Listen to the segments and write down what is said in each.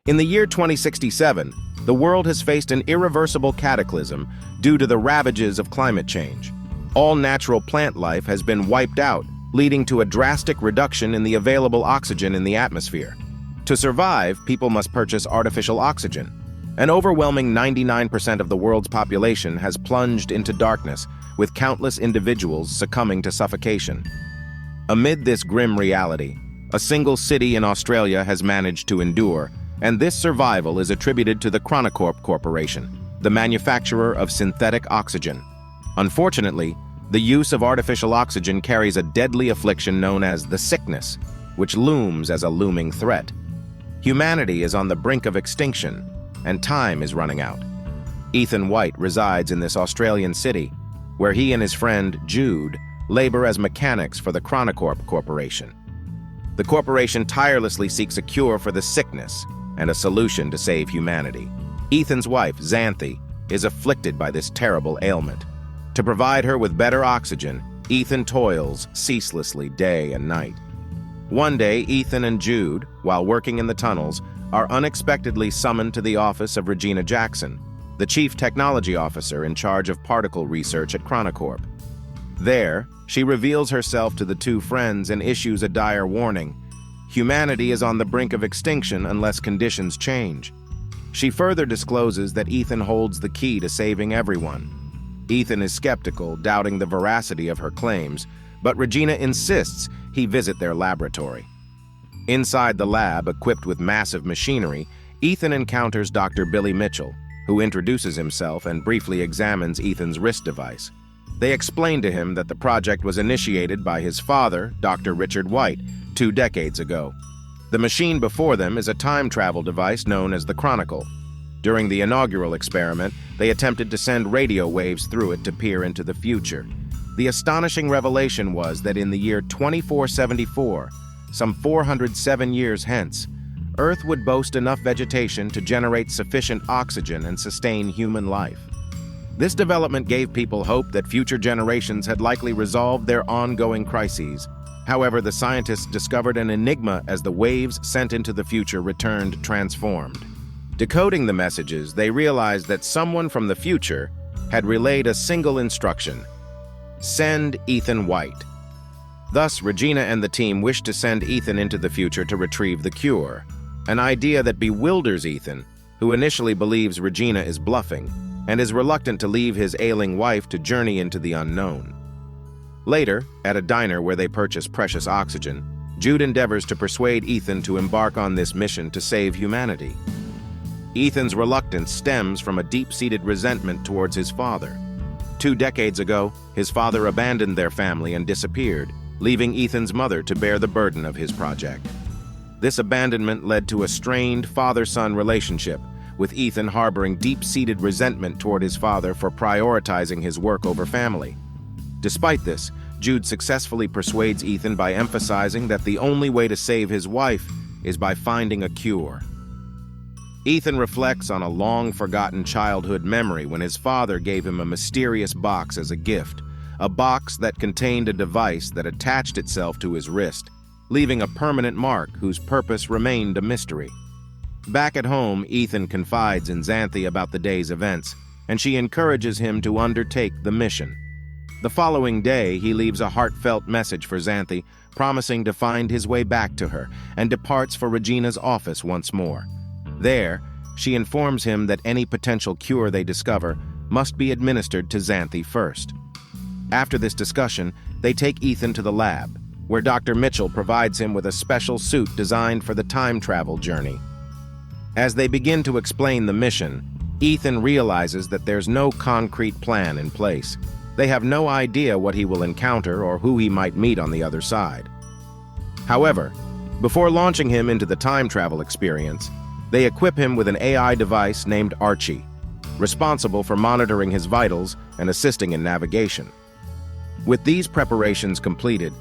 In the year 2067, the world has faced an irreversible cataclysm due to the ravages of climate change. All natural plant life has been wiped out, leading to a drastic reduction in the available oxygen in the atmosphere. To survive, people must purchase artificial oxygen. An overwhelming 99% of the world's population has plunged into darkness, with countless individuals succumbing to suffocation. Amid this grim reality, a single city in Australia has managed to endure, and this survival is attributed to the Chronocorp Corporation, the manufacturer of synthetic oxygen. Unfortunately, the use of artificial oxygen carries a deadly affliction known as the sickness, which looms as a looming threat. Humanity is on the brink of extinction, and time is running out. Ethan White resides in this Australian city, where he and his friend, Jude, labor as mechanics for the Chronocorp Corporation. The corporation tirelessly seeks a cure for the sickness and a solution to save humanity. Ethan's wife, Xanthi, is afflicted by this terrible ailment. To provide her with better oxygen, Ethan toils ceaselessly day and night. One day, Ethan and Jude, while working in the tunnels, are unexpectedly summoned to the office of Regina Jackson, the chief technology officer in charge of particle research at Chronocorp. There, she reveals herself to the two friends and issues a dire warning. Humanity is on the brink of extinction unless conditions change. She further discloses that Ethan holds the key to saving everyone. Ethan is skeptical, doubting the veracity of her claims, but Regina insists he visit their laboratory. Inside the lab, equipped with massive machinery, Ethan encounters Dr. Billy Mitchell, who introduces himself and briefly examines Ethan's wrist device. They explain to him that the project was initiated by his father, Dr. Richard White, 2 decades ago. The machine before them is a time travel device known as the Chronicle. During the inaugural experiment, they attempted to send radio waves through it to peer into the future. The astonishing revelation was that in the year 2474, some 407 years hence, Earth would boast enough vegetation to generate sufficient oxygen and sustain human life. This development gave people hope that future generations had likely resolved their ongoing crises. However, the scientists discovered an enigma as the waves sent into the future returned transformed. Decoding the messages, they realized that someone from the future had relayed a single instruction: send Ethan White. Thus, Regina and the team wish to send Ethan into the future to retrieve the cure, an idea that bewilders Ethan, who initially believes Regina is bluffing and is reluctant to leave his ailing wife to journey into the unknown. Later, at a diner where they purchase precious oxygen, Jude endeavors to persuade Ethan to embark on this mission to save humanity. Ethan's reluctance stems from a deep-seated resentment towards his father. 2 decades ago, his father abandoned their family and disappeared, leaving Ethan's mother to bear the burden of his project. This abandonment led to a strained father-son relationship, with Ethan harboring deep-seated resentment toward his father for prioritizing his work over family. Despite this, Jude successfully persuades Ethan by emphasizing that the only way to save his wife is by finding a cure. Ethan reflects on a long-forgotten childhood memory when his father gave him a mysterious box as a gift, a box that contained a device that attached itself to his wrist, leaving a permanent mark whose purpose remained a mystery. Back at home, Ethan confides in Xanthi about the day's events, and she encourages him to undertake the mission. The following day, he leaves a heartfelt message for Xanthi, promising to find his way back to her, and departs for Regina's office once more. There, she informs him that any potential cure they discover must be administered to Xanthi first. After this discussion, they take Ethan to the lab, where Dr. Mitchell provides him with a special suit designed for the time travel journey. As they begin to explain the mission, Ethan realizes that there's no concrete plan in place. They have no idea what he will encounter or who he might meet on the other side. However, before launching him into the time travel experience, they equip him with an AI device named Archie, responsible for monitoring his vitals and assisting in navigation. With these preparations completed,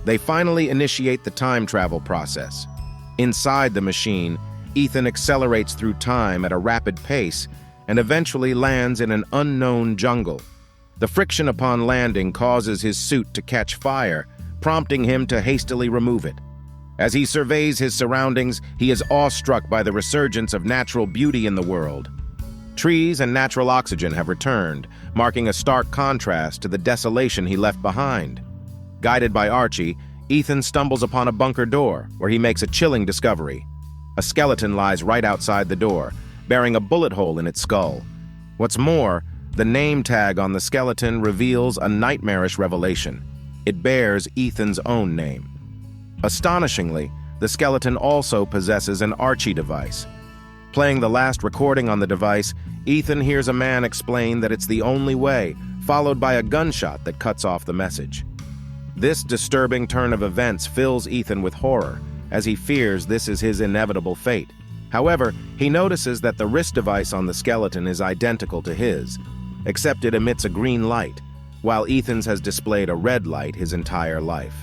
they finally initiate the time travel process. Inside the machine, Ethan accelerates through time at a rapid pace and eventually lands in an unknown jungle. The friction upon landing causes his suit to catch fire, prompting him to hastily remove it. As he surveys his surroundings, he is awestruck by the resurgence of natural beauty in the world. Trees and natural oxygen have returned, marking a stark contrast to the desolation he left behind. Guided by Archie, Ethan stumbles upon a bunker door, where he makes a chilling discovery. A skeleton lies right outside the door, bearing a bullet hole in its skull. What's more, the name tag on the skeleton reveals a nightmarish revelation. It bears Ethan's own name. Astonishingly, the skeleton also possesses an Archie device. Playing the last recording on the device, Ethan hears a man explain that it's the only way, followed by a gunshot that cuts off the message. This disturbing turn of events fills Ethan with horror, as he fears this is his inevitable fate. However, he notices that the wrist device on the skeleton is identical to his, except it emits a green light, while Ethan's has displayed a red light his entire life.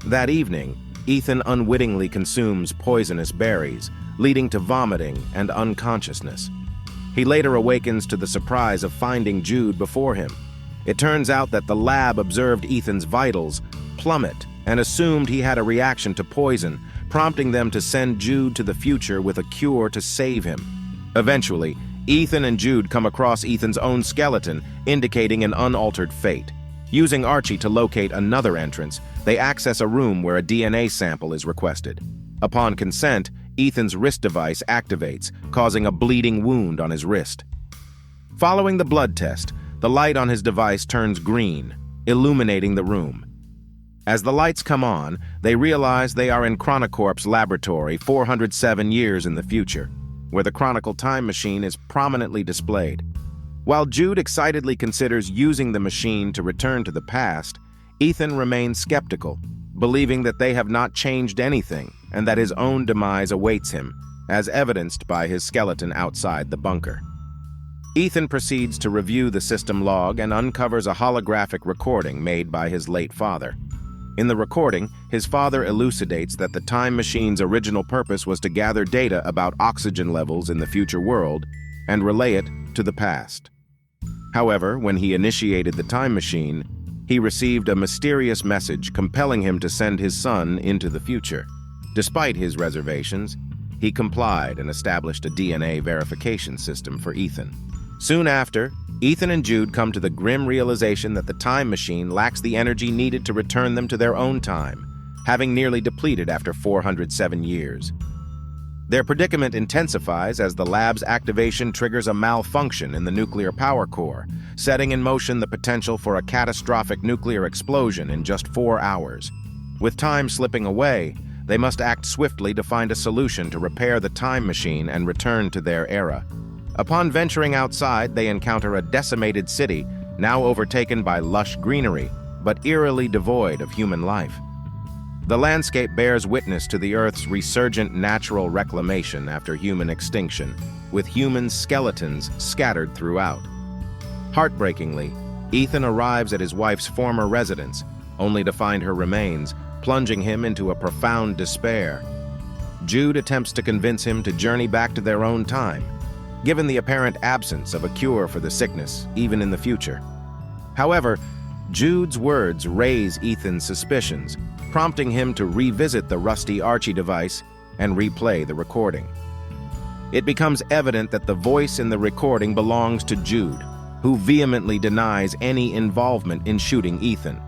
That evening, Ethan unwittingly consumes poisonous berries, leading to vomiting and unconsciousness. He later awakens to the surprise of finding Jude before him. It turns out that the lab observed Ethan's vitals plummet and assumed he had a reaction to poison, prompting them to send Jude to the future with a cure to save him. Eventually, Ethan and Jude come across Ethan's own skeleton, indicating an unaltered fate. Using Archie to locate another entrance, they access a room where a DNA sample is requested. Upon consent, Ethan's wrist device activates, causing a bleeding wound on his wrist. Following the blood test, the light on his device turns green, illuminating the room. As the lights come on, they realize they are in Chronicorp's laboratory 407 years in the future, where the Chronicle time machine is prominently displayed. While Jude excitedly considers using the machine to return to the past, Ethan remains skeptical, believing that they have not changed anything and that his own demise awaits him, as evidenced by his skeleton outside the bunker. Ethan proceeds to review the system log and uncovers a holographic recording made by his late father. In the recording, his father elucidates that the time machine's original purpose was to gather data about oxygen levels in the future world and relay it to the past. However, when he initiated the time machine, he received a mysterious message compelling him to send his son into the future. Despite his reservations, he complied and established a DNA verification system for Ethan. Soon after, Ethan and Jude come to the grim realization that the time machine lacks the energy needed to return them to their own time, having nearly depleted after 407 years. Their predicament intensifies as the lab's activation triggers a malfunction in the nuclear power core, setting in motion the potential for a catastrophic nuclear explosion in just 4 hours. With time slipping away, they must act swiftly to find a solution to repair the time machine and return to their era. Upon venturing outside, they encounter a decimated city, now overtaken by lush greenery, but eerily devoid of human life. The landscape bears witness to the Earth's resurgent natural reclamation after human extinction, with human skeletons scattered throughout. Heartbreakingly, Ethan arrives at his wife's former residence, only to find her remains, plunging him into a profound despair. Jude attempts to convince him to journey back to their own time, given the apparent absence of a cure for the sickness, even in the future. However, Jude's words raise Ethan's suspicions, prompting him to revisit the rusty Archie device and replay the recording. It becomes evident that the voice in the recording belongs to Jude, who vehemently denies any involvement in shooting Ethan.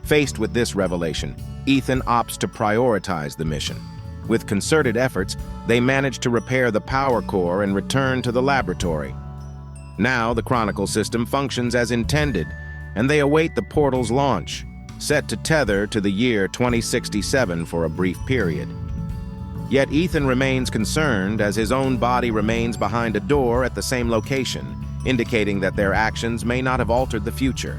Faced with this revelation, Ethan opts to prioritize the mission. With concerted efforts, they manage to repair the power core and return to the laboratory. Now the Chronicle system functions as intended, and they await the portal's launch, set to tether to the year 2067 for a brief period. Yet Ethan remains concerned as his own body remains behind a door at the same location, indicating that their actions may not have altered the future.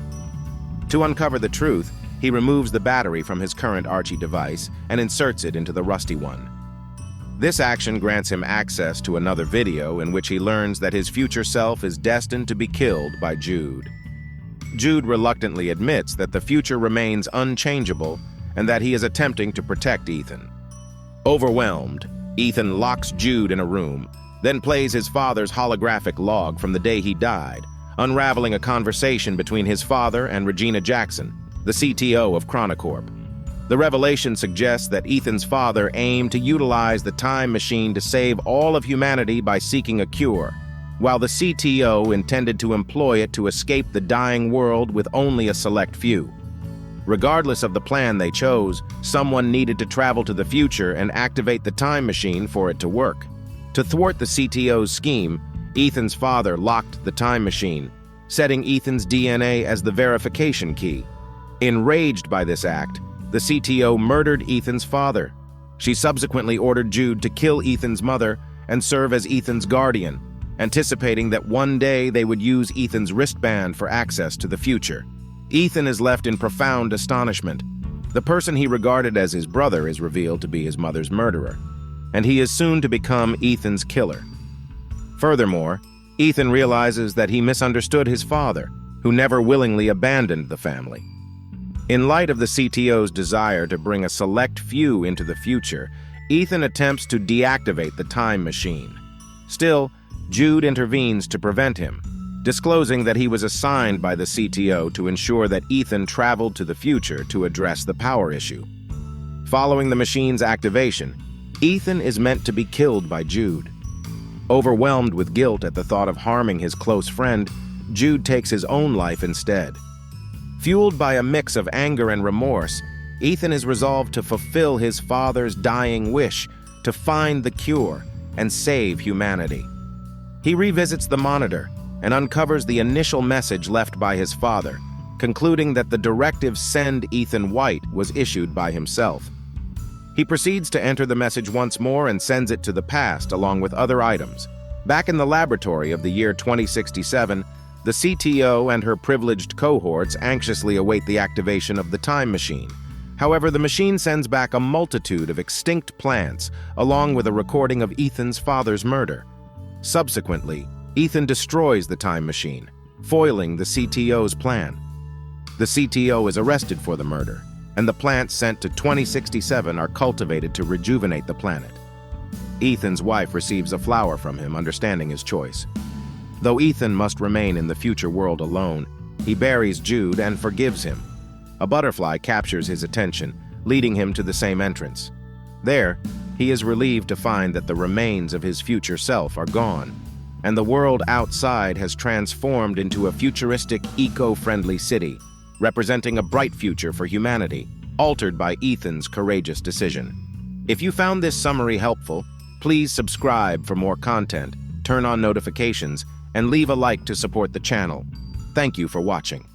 To uncover the truth, he removes the battery from his current Archie device and inserts it into the rusty one. This action grants him access to another video in which he learns that his future self is destined to be killed by Jude. Jude reluctantly admits that the future remains unchangeable and that he is attempting to protect Ethan. Overwhelmed, Ethan locks Jude in a room, then plays his father's holographic log from the day he died, unraveling a conversation between his father and Regina Jackson, the CTO of Chronicorp. The revelation suggests that Ethan's father aimed to utilize the time machine to save all of humanity by seeking a cure, while the CTO intended to employ it to escape the dying world with only a select few. Regardless of the plan they chose, someone needed to travel to the future and activate the time machine for it to work. To thwart the CTO's scheme, Ethan's father locked the time machine, setting Ethan's DNA as the verification key. Enraged by this act, the CTO murdered Ethan's father. She subsequently ordered Jude to kill Ethan's mother and serve as Ethan's guardian, anticipating that one day they would use Ethan's wristband for access to the future. Ethan is left in profound astonishment. The person he regarded as his brother is revealed to be his mother's murderer, and he is soon to become Ethan's killer. Furthermore, Ethan realizes that he misunderstood his father, who never willingly abandoned the family. In light of the CTO's desire to bring a select few into the future, Ethan attempts to deactivate the time machine. Still, Jude intervenes to prevent him, disclosing that he was assigned by the CTO to ensure that Ethan traveled to the future to address the power issue. Following the machine's activation, Ethan is meant to be killed by Jude. Overwhelmed with guilt at the thought of harming his close friend, Jude takes his own life instead. Fueled by a mix of anger and remorse, Ethan is resolved to fulfill his father's dying wish to find the cure and save humanity. He revisits the monitor and uncovers the initial message left by his father, concluding that the directive "Send Ethan White" was issued by himself. He proceeds to enter the message once more and sends it to the past along with other items. Back in the laboratory of the year 2067, the CTO and her privileged cohorts anxiously await the activation of the time machine. However, the machine sends back a multitude of extinct plants, along with a recording of Ethan's father's murder. Subsequently, Ethan destroys the time machine, foiling the CTO's plan. The CTO is arrested for the murder, and the plants sent to 2067 are cultivated to rejuvenate the planet. Ethan's wife receives a flower from him, understanding his choice. Though Ethan must remain in the future world alone, he buries Jude and forgives him. A butterfly captures his attention, leading him to the same entrance. There, he is relieved to find that the remains of his future self are gone, and the world outside has transformed into a futuristic, eco-friendly city, representing a bright future for humanity, altered by Ethan's courageous decision. If you found this summary helpful, please subscribe for more content, turn on notifications, and leave a like to support the channel. Thank you for watching.